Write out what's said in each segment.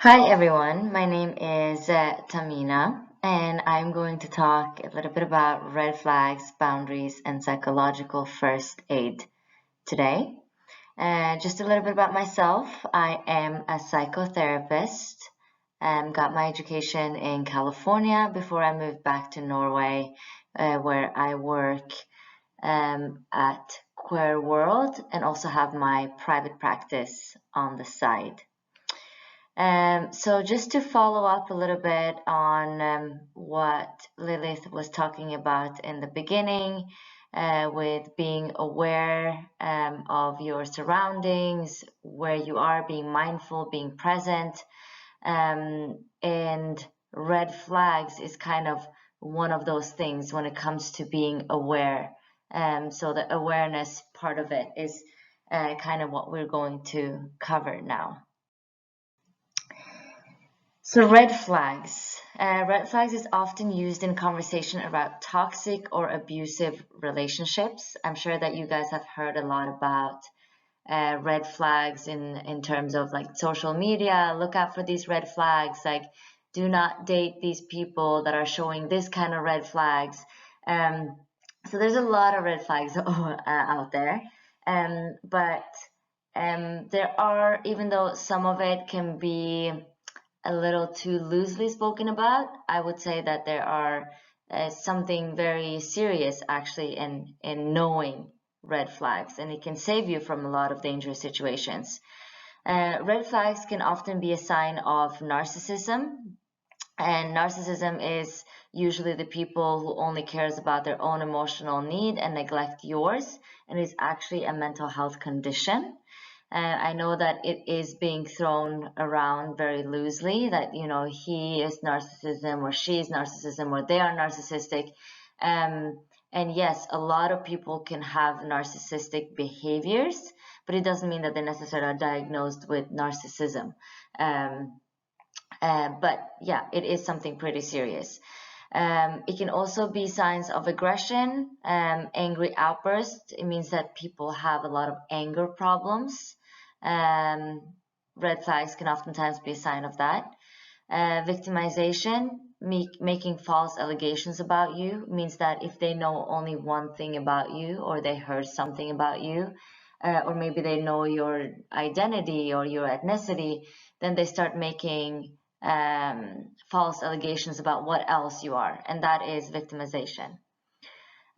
Hi everyone, my name is Tahmina, and I'm going to talk a little bit about red flags, boundaries, and psychological first aid today. Just a little bit about myself. I am a psychotherapist. Got my education in California before I moved back to Norway, where I work at Queer World and also have my private practice on the side. So just to follow up a little bit on what Lilith was talking about in the beginning, with being aware of your surroundings, where you are, being mindful, being present, and red flags is kind of one of those things when it comes to being aware. So the awareness part of it is kind of what we're going to cover now. So red flags. Red flags is often used in conversation about toxic or abusive relationships. I'm sure that you guys have heard a lot about red flags in terms of like social media. Look out for these red flags. Like, do not date these people that are showing this kind of red flags. So there's a lot of red flags out there. But there are, even though some of it can be a little too loosely spoken about, I would say that there are something very serious actually in knowing red flags, and it can save you from a lot of dangerous situations. Red flags can often be a sign of narcissism, and narcissism is usually the people who only cares about their own emotional need and neglect yours, and is actually a mental health condition. I know that it is being thrown around very loosely that, he is narcissism or she is narcissism or they are narcissistic. And yes, a lot of people can have narcissistic behaviors, but it doesn't mean that they necessarily are diagnosed with narcissism. But yeah, it is something pretty serious. It can also be signs of aggression, angry outbursts. It means that people have a lot of anger problems. Red flags can oftentimes be a sign of that. Victimization, making false allegations about you, means that if they know only one thing about you, or they heard something about you, or maybe they know your identity or your ethnicity, then they start making false allegations about what else you are, and that is victimization.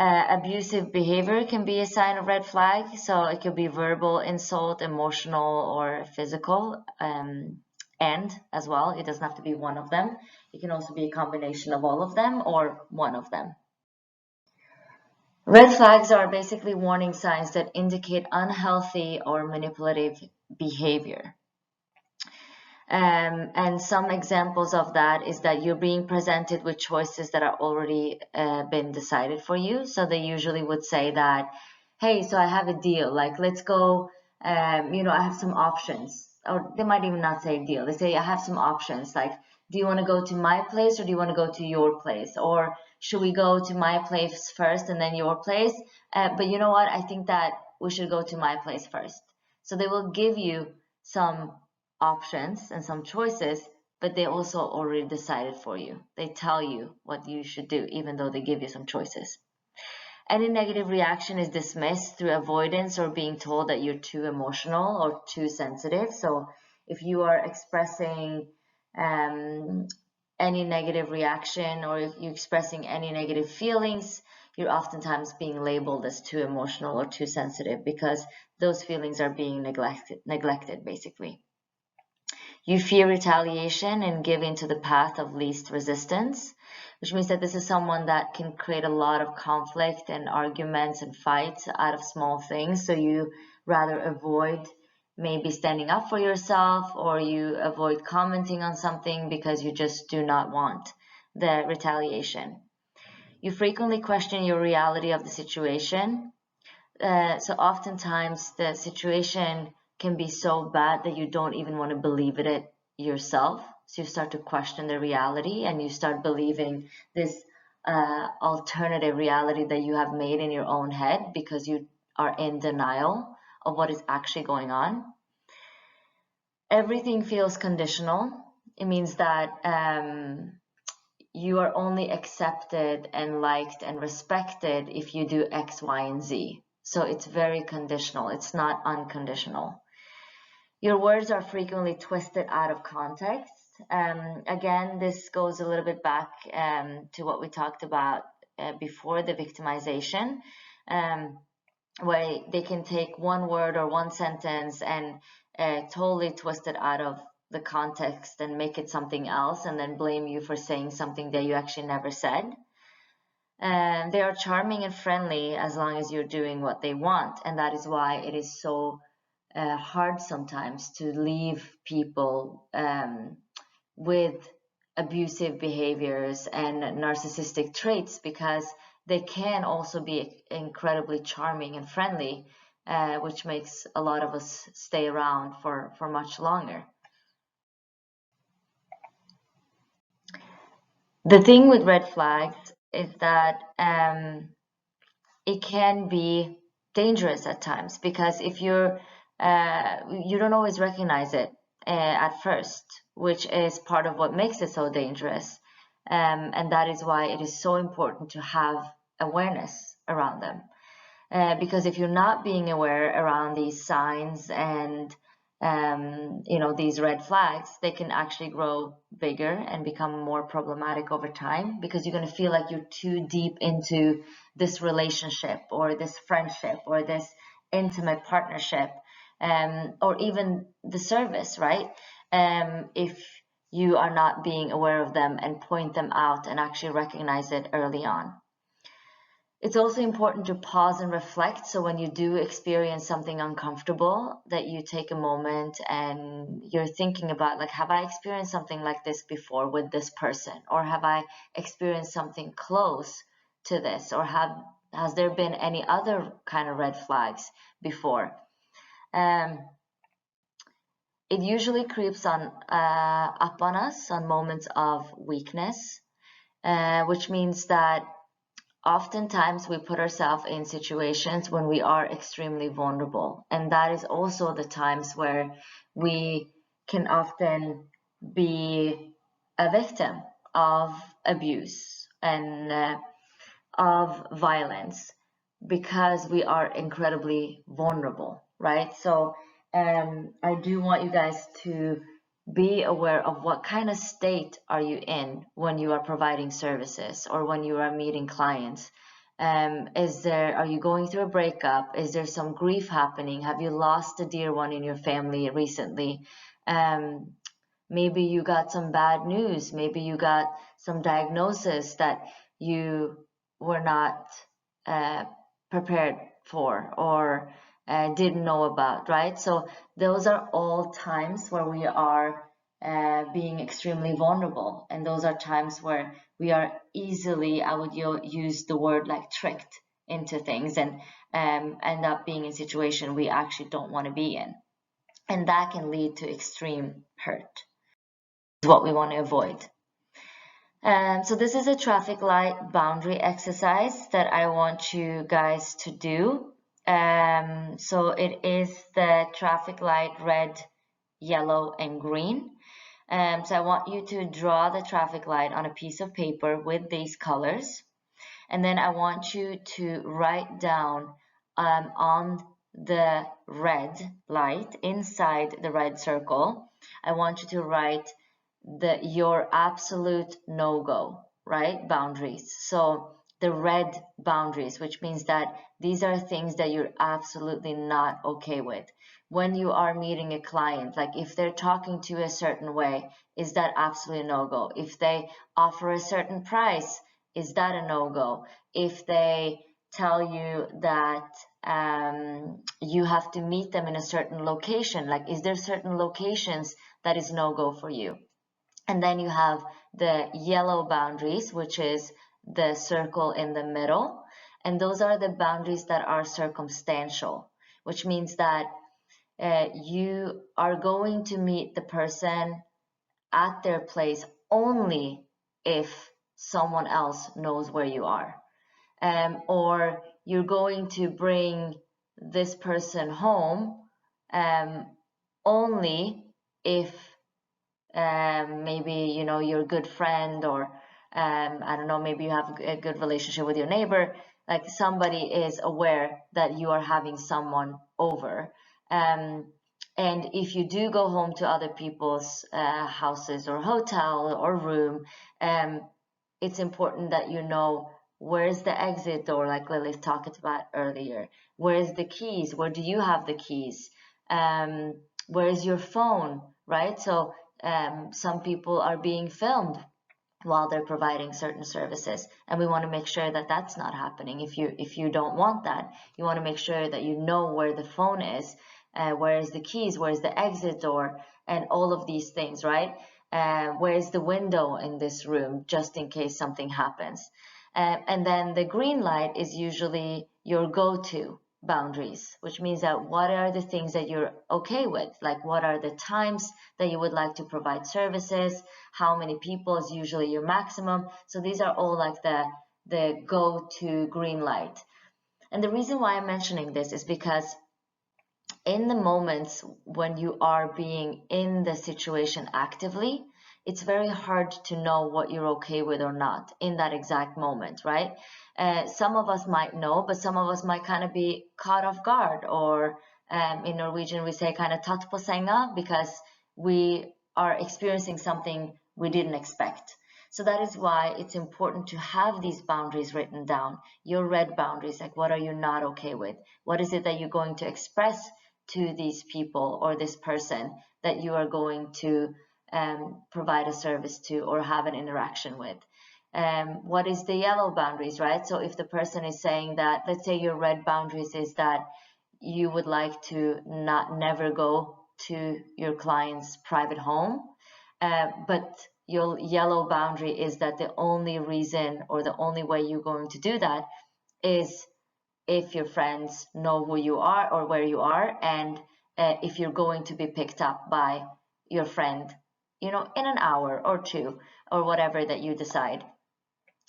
Abusive behavior can be a sign of red flag, so it could be verbal insult, emotional, or physical, and as well, it doesn't have to be one of them. It can also be a combination of all of them or one of them. Red flags are basically warning signs that indicate unhealthy or manipulative behavior. And some examples of that is that you're being presented with choices that are already been decided for you. So they usually would say that, hey, so I have a deal, like let's go, I have some options. Or they might even not say deal. They say, I have some options. Like, do you want to go to my place or do you want to go to your place? Or should we go to my place first and then your place? But you know what? I think that we should go to my place first. So they will give you some options and some choices, but they also already decided for you. They tell you what you should do, even though they give you some choices. Any negative reaction is dismissed through avoidance or being told that you're too emotional or too sensitive. So if you are expressing any negative reaction, or if you're expressing any negative feelings, you're oftentimes being labeled as too emotional or too sensitive because those feelings are being neglected basically. You fear retaliation and give into the path of least resistance, which means that this is someone that can create a lot of conflict and arguments and fights out of small things. So you rather avoid maybe standing up for yourself, or you avoid commenting on something because you just do not want the retaliation. You frequently question your reality of the situation. So oftentimes the situation can be so bad that you don't even want to believe it yourself. So you start to question the reality and you start believing this alternative reality that you have made in your own head because you are in denial of what is actually going on. Everything feels conditional. it means that you are only accepted and liked and respected if you do X, Y, and Z. So it's very conditional. It's not unconditional. Your words are frequently twisted out of context. Again, this goes a little bit back to what we talked about before, the victimization, where they can take one word or one sentence and totally twist it out of the context and make it something else, and then blame you for saying something that you actually never said. And they are charming and friendly as long as you're doing what they want, and that is why it is so hard sometimes to leave people with abusive behaviors and narcissistic traits, because they can also be incredibly charming and friendly, which makes a lot of us stay around for much longer. The thing with red flags is that it can be dangerous at times, because if you don't always recognize it at first, which is part of what makes it so dangerous, and that is why it is so important to have awareness around them. Because if you're not being aware around these signs and these red flags, they can actually grow bigger and become more problematic over time, because you're going to feel like you're too deep into this relationship or this friendship or this intimate partnership, or even the service, right? If you are not being aware of them and point them out and actually recognize it early on. It's also important to pause and reflect. So when you do experience something uncomfortable, that you take a moment and you're thinking about, like, have I experienced something like this before with this person? Or have I experienced something close to this? Or has there been any other kind of red flags before? It usually creeps up on us on moments of weakness, which means that oftentimes we put ourselves in situations when we are extremely vulnerable, and that is also the times where we can often be a victim of abuse and of violence, because we are incredibly vulnerable, right? So I do want you guys to be aware of what kind of state are you in when you are providing services or when you are meeting clients. Are you going through a breakup? Is there some grief happening? Have you lost a dear one in your family recently? Maybe you got some bad news. Maybe you got some diagnosis that you were not prepared for or didn't know about, right? So those are all times where we are being extremely vulnerable, and those are times where we are easily, I would use the word like tricked into things, and end up being in a situation we actually don't want to be in, and that can lead to extreme hurt. Is what we want to avoid. So this is a traffic light boundary exercise that I want you guys to do. So it is the traffic light red, yellow, and green. So I want you to draw the traffic light on a piece of paper with these colors. And then I want you to write down on the red light, inside the red circle, I want you to write your absolute no-go, right? Boundaries. So the red boundaries, which means that these are things that you're absolutely not okay with. When you are meeting a client, like if they're talking to you a certain way, is that absolutely no-go? If they offer a certain price, is that a no-go? If they tell you that you have to meet them in a certain location, like is there certain locations that is no-go for you? And then you have the yellow boundaries, which is the circle in the middle. And those are the boundaries that are circumstantial, which means that you are going to meet the person at their place only if someone else knows where you are. Or you're going to bring this person home only if maybe, you know, your good friend, or I don't know, maybe you have a good relationship with your neighbor, like somebody is aware that you are having someone over. And if you do go home to other people's houses or hotel or room, it's important that you know where's the exit door, like Lilith talked about earlier. Where's the keys? Where do you have the keys? Where's your phone, right? So some people are being filmed while they're providing certain services, and we want to make sure that that's not happening. If you don't want that, you want to make sure that you know where the phone is, where's the keys, where's the exit door, and all of these things, right? Where's the window in this room, just in case something happens. And then the green light is usually your go-to boundaries, which means that what are the things that you're okay with, like what are the times that you would like to provide services, how many people is usually your maximum. So these are all like the go-to green light. And the reason why I'm mentioning this is because in the moments when you are being in the situation actively, it's very hard to know what you're okay with or not in that exact moment, right? Some of us might know, but some of us might kind of be caught off guard, or in Norwegian we say kind of tatt på senga, because we are experiencing something we didn't expect. So that is why it's important to have these boundaries written down, your red boundaries, like what are you not okay with? What is it that you're going to express to these people or this person that you are going to provide a service to or have an interaction with? What is the yellow boundaries, right? So if the person is saying that, let's say your red boundaries is that you would like to never go to your client's private home, but your yellow boundary is that the only reason or the only way you're going to do that is if your friends know who you are or where you are, and if you're going to be picked up by your friend, you know, in an hour or two, or whatever that you decide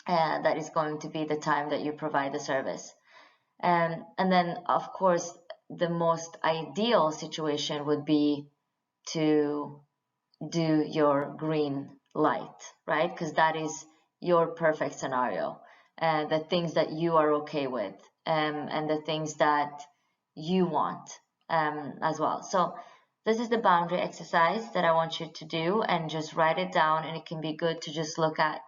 that is going to be the time that you provide the service. And then, of course, the most ideal situation would be to do your green light, right? Because that is your perfect scenario, the things that you are okay with, and the things that you want as well. So this is the boundary exercise that I want you to do, and just write it down. And it can be good to just look at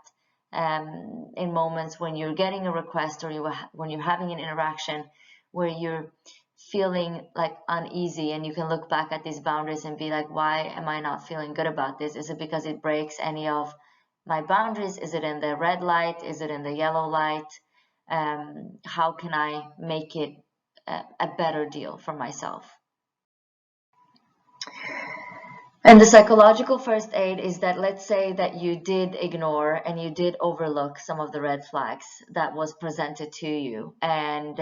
in moments when you're getting a request, or when you're having an interaction where you're feeling like uneasy, and you can look back at these boundaries and be like, why am I not feeling good about this? Is it because it breaks any of my boundaries? Is it in the red light? Is it in the yellow light? How can I make it a better deal for myself? And the psychological first aid is that, let's say that you did ignore and you did overlook some of the red flags that was presented to you, and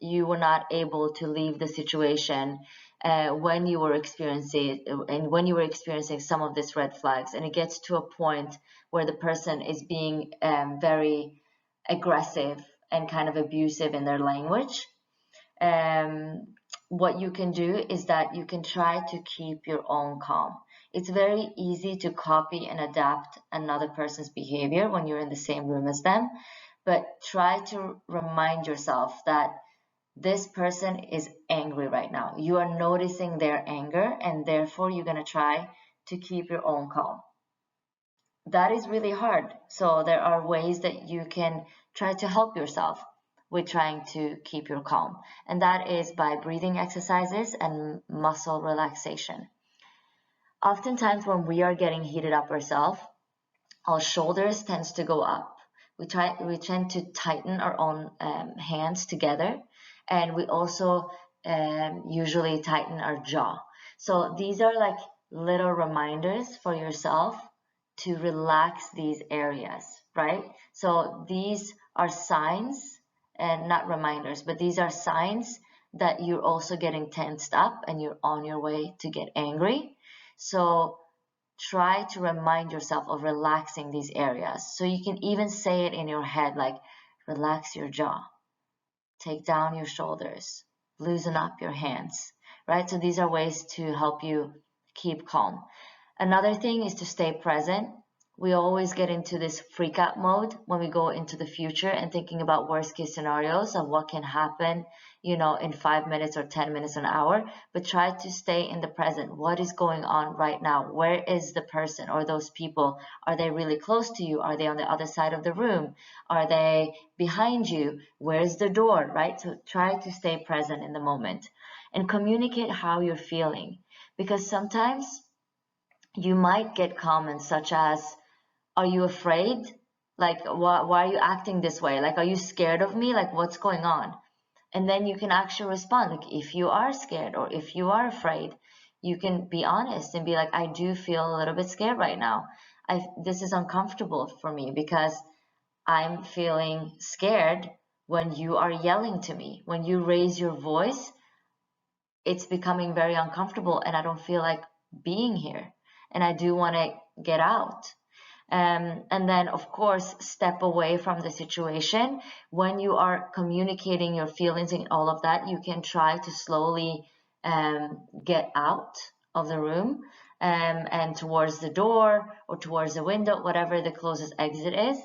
you were not able to leave the situation when you were experiencing some of these red flags, and it gets to a point where the person is being very aggressive and kind of abusive in their language. What you can do is that you can try to keep your own calm. It's very easy to copy and adapt another person's behavior when you're in the same room as them, but try to remind yourself that this person is angry right now. You are noticing their anger, and therefore you're going to try to keep your own calm. That is really hard. So there are ways that you can try to help yourself with trying to keep your calm. And that is by breathing exercises and muscle relaxation. Oftentimes when we are getting heated up ourselves, our shoulders tends to go up. We tend to tighten our own hands together, and we also usually tighten our jaw. So these are like little reminders for yourself to relax these areas, right? So these are signs, and not reminders, but these are signs that you're also getting tensed up and you're on your way to get angry. So try to remind yourself of relaxing these areas. So you can even say it in your head, like, relax your jaw, take down your shoulders, loosen up your hands, right? So these are ways to help you keep calm. Another thing is to stay present. We always get into this freak out mode when we go into the future and thinking about worst case scenarios of what can happen, in 5 minutes or 10 minutes, an hour, but try to stay in the present. What is going on right now? Where is the person or those people? Are they really close to you? Are they on the other side of the room? Are they behind you? Where's the door, right? So try to stay present in the moment and communicate how you're feeling, because sometimes you might get comments such as, are you afraid? Like, why are you acting this way? Like, are you scared of me? Like, what's going on? And then you can actually respond. Like, if you are scared or if you are afraid, you can be honest and be like, I do feel a little bit scared right now. This is uncomfortable for me because I'm feeling scared when you are yelling to me. When you raise your voice, it's becoming very uncomfortable and I don't feel like being here. And I do want to get out. And then, of course, step away from the situation. When you are communicating your feelings and all of that, you can try to slowly get out of the room and towards the door or towards the window, whatever the closest exit is.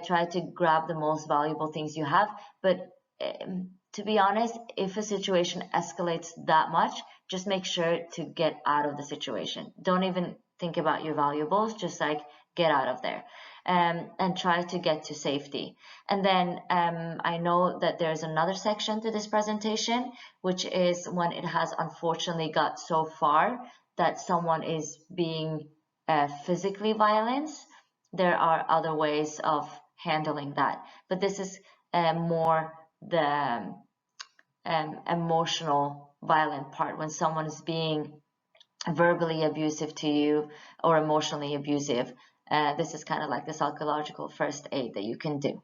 Try to grab the most valuable things you have. But to be honest, if a situation escalates that much, just make sure to get out of the situation. Don't even think about your valuables, just like get out of there and try to get to safety. And then I know that there's another section to this presentation, which is when it has unfortunately got so far that someone is being physically violent. There are other ways of handling that, but this is more the emotional violent part, when someone is being verbally abusive to you or emotionally abusive. This is kind of like the psychological first aid that you can do.